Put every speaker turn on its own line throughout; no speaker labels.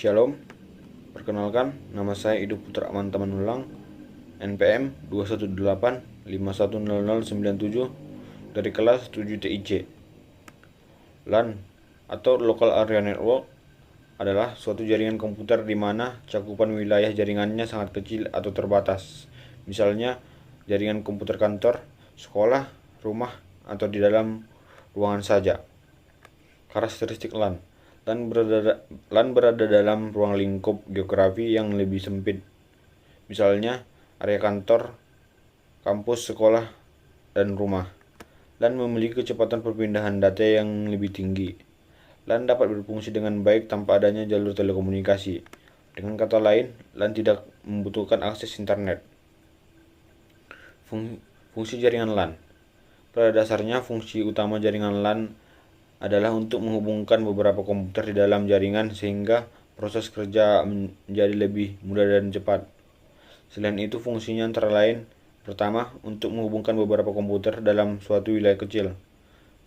Shalom, perkenalkan nama saya Idu Putra Aman Tamanulang, NPM 218510097 dari kelas 7 TIC. LAN atau Local Area Network adalah suatu jaringan komputer di mana cakupan wilayah jaringannya sangat kecil atau terbatas. Misalnya, jaringan komputer kantor, sekolah, rumah, atau di dalam ruangan saja. Karakteristik LAN. LAN berada dalam ruang lingkup geografi yang lebih sempit. Misalnya, area kantor, kampus, sekolah, dan rumah. LAN memiliki kecepatan perpindahan data yang lebih tinggi. LAN dapat berfungsi dengan baik tanpa adanya jalur telekomunikasi. Dengan kata lain, LAN tidak membutuhkan akses internet. Fungsi jaringan LAN. Pada dasarnya, fungsi utama jaringan LAN adalah untuk menghubungkan beberapa komputer di dalam jaringan sehingga proses kerja menjadi lebih mudah dan cepat. Selain itu, fungsinya antara lain: pertama, untuk menghubungkan beberapa komputer dalam suatu wilayah kecil.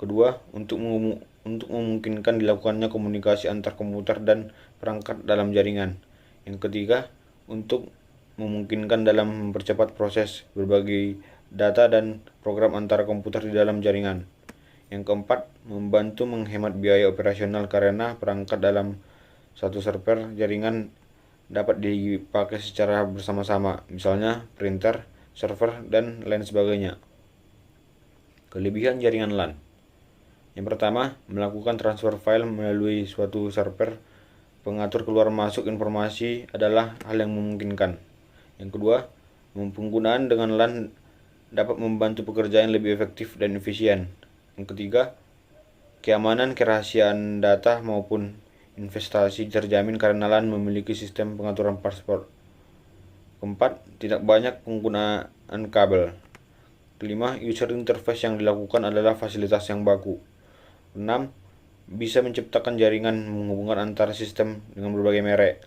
Kedua, untuk memungkinkan dilakukannya komunikasi antar komputer dan perangkat dalam jaringan. Yang ketiga, untuk memungkinkan dalam mempercepat proses berbagi data dan program antara komputer di dalam jaringan. Yang keempat, membantu menghemat biaya operasional karena perangkat dalam satu server jaringan dapat dipakai secara bersama-sama, misalnya printer, server, dan lain sebagainya. Kelebihan jaringan LAN. Yang pertama, melakukan transfer file melalui suatu server pengatur keluar masuk informasi adalah hal yang memungkinkan. Yang kedua, penggunaan dengan LAN dapat membantu pekerjaan lebih efektif dan efisien. Yang ketiga, keamanan kerahasiaan data maupun investasi terjamin karena LAN memiliki sistem pengaturan password. Keempat, tidak banyak penggunaan kabel. Kelima, user interface yang dilakukan adalah fasilitas yang baku. 6. Bisa menciptakan jaringan menghubungkan antara sistem dengan berbagai merek.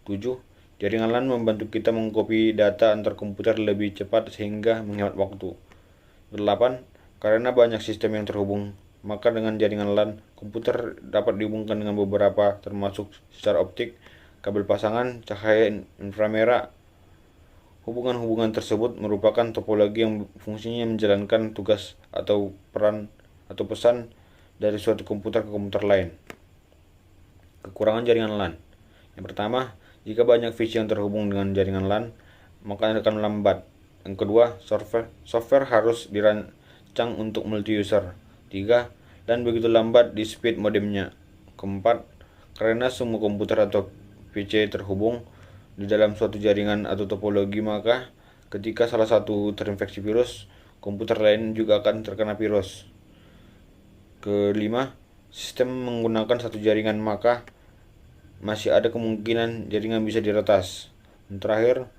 7. Jaringan LAN membantu kita mengcopy data antar komputer lebih cepat sehingga menghemat waktu. 8. Karena banyak sistem yang terhubung, maka dengan jaringan LAN, komputer dapat dihubungkan dengan beberapa termasuk secara optik, kabel pasangan, cahaya inframerah. Hubungan-hubungan tersebut merupakan topologi yang fungsinya menjalankan tugas atau peran atau pesan dari suatu komputer ke komputer lain. Kekurangan jaringan LAN. Yang pertama, jika banyak switch yang terhubung dengan jaringan LAN, maka akan lambat. Yang kedua, software harus dirancang untuk multi-user. 3. Dan begitu lambat di speed modemnya. Keempat, karena semua komputer atau PC terhubung di dalam suatu jaringan atau topologi, maka ketika salah satu terinfeksi virus, komputer lain juga akan terkena virus. Kelima, sistem menggunakan satu jaringan, maka masih ada kemungkinan jaringan bisa diretas. Dan terakhir,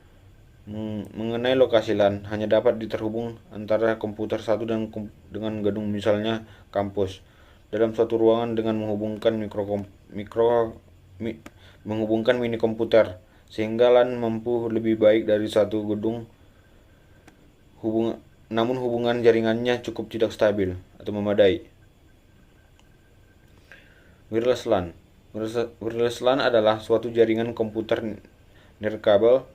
mengenai lokasi LAN, hanya dapat diterhubung antara komputer satu dengan gedung, misalnya kampus, dalam suatu ruangan dengan menghubungkan mini komputer, sehingga LAN mampu lebih baik dari satu gedung. Namun hubungan jaringannya cukup tidak stabil atau memadai. Wireless LAN. Wireless LAN adalah suatu jaringan komputer nirkabel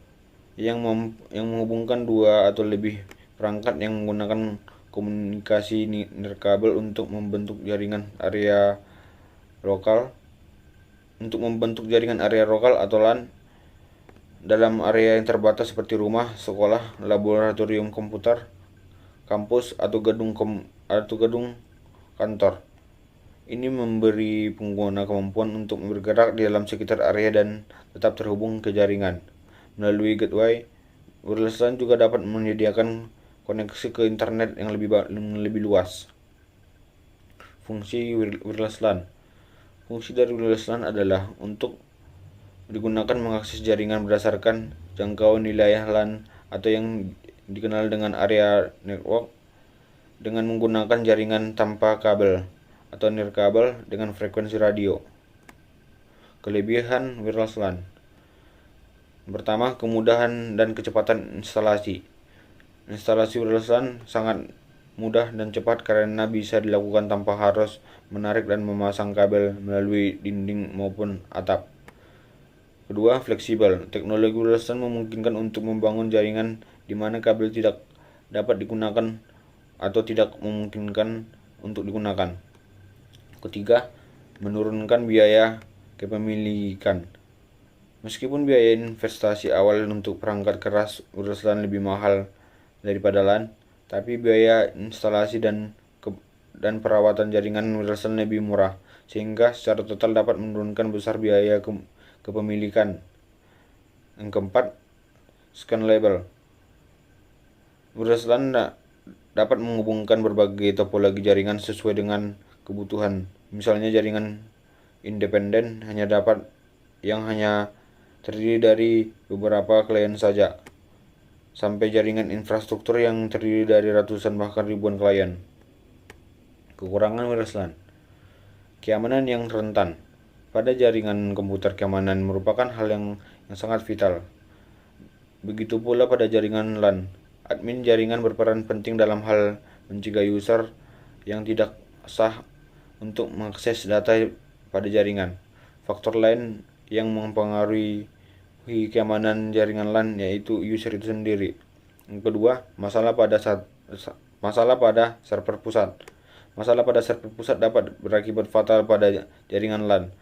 yang menghubungkan dua atau lebih perangkat yang menggunakan komunikasi nirkabel untuk membentuk jaringan area lokal. Untuk membentuk jaringan area lokal atau LAN dalam area yang terbatas seperti rumah, sekolah, laboratorium komputer, kampus, atau gedung kantor. Ini memberi pengguna kemampuan untuk bergerak di dalam sekitar area dan tetap terhubung ke jaringan. Melalui gateway, wireless LAN juga dapat menyediakan koneksi ke internet yang lebih luas. Fungsi wireless LAN. Fungsi dari wireless LAN adalah untuk digunakan mengakses jaringan berdasarkan jangkauan wilayah LAN atau yang dikenal dengan area network dengan menggunakan jaringan tanpa kabel atau nirkabel dengan frekuensi radio. Kelebihan wireless LAN. Pertama, kemudahan dan kecepatan instalasi. Instalasi wireless LAN sangat mudah dan cepat karena bisa dilakukan tanpa harus menarik dan memasang kabel melalui dinding maupun atap. Kedua, fleksibel. Teknologi wireless LAN memungkinkan untuk membangun jaringan di mana kabel tidak dapat digunakan atau tidak memungkinkan untuk digunakan. Ketiga, menurunkan biaya kepemilikan. Meskipun biaya investasi awal untuk perangkat keras wireless LAN lebih mahal daripada LAN, tapi biaya instalasi dan perawatan jaringan wireless LAN lebih murah, sehingga secara total dapat menurunkan besar biaya kepemilikan. Yang keempat, scalable. Wireless LAN dapat menghubungkan berbagai topologi jaringan sesuai dengan kebutuhan. Misalnya jaringan independen yang hanya terdiri dari beberapa klien saja, sampai jaringan infrastruktur yang terdiri dari ratusan bahkan ribuan klien. Kekurangan wireless LAN. Keamanan yang rentan. Pada jaringan komputer, keamanan merupakan hal yang sangat vital. Begitu pula pada jaringan LAN. Admin jaringan berperan penting dalam hal mencegah user yang tidak sah untuk mengakses data pada jaringan. Faktor lain yang mempengaruhi keamanan jaringan LAN yaitu user itu sendiri. Yang kedua, masalah pada server pusat. Masalah pada server pusat dapat berakibat fatal pada jaringan LAN.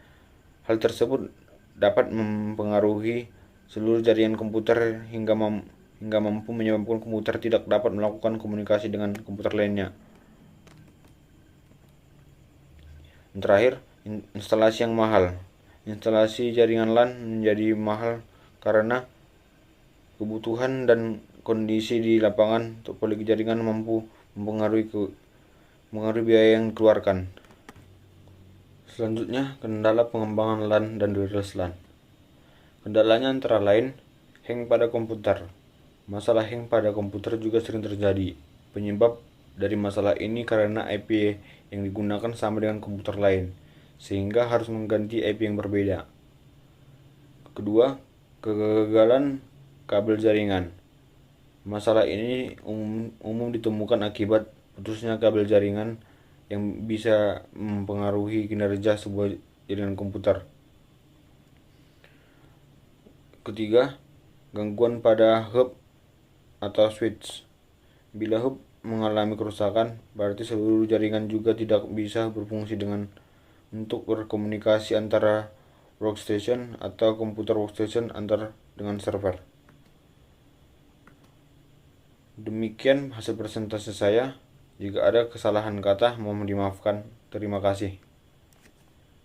Hal tersebut dapat mempengaruhi seluruh jaringan komputer hingga mampu menyebabkan komputer tidak dapat melakukan komunikasi dengan komputer lainnya. Yang terakhir, instalasi yang mahal. Instalasi jaringan LAN menjadi mahal karena kebutuhan dan kondisi di lapangan. Topologi jaringan mampu mempengaruhi biaya yang dikeluarkan. Selanjutnya, kendala pengembangan LAN dan wireless LAN. Kendalanya antara lain, hang pada komputer. Masalah hang pada komputer juga sering terjadi. Penyebab dari masalah ini karena IP yang digunakan sama dengan komputer lain, sehingga harus mengganti IP yang berbeda. Kedua, kegagalan kabel jaringan. Masalah ini umum ditemukan akibat putusnya kabel jaringan yang bisa mempengaruhi kinerja sebuah jaringan komputer. Ketiga, gangguan pada hub atau switch. Bila hub mengalami kerusakan, berarti seluruh jaringan juga tidak bisa berfungsi untuk berkomunikasi antara workstation atau komputer workstation dengan server. Demikian hasil presentasi saya. Jika ada kesalahan kata, mohon dimaafkan. Terima kasih.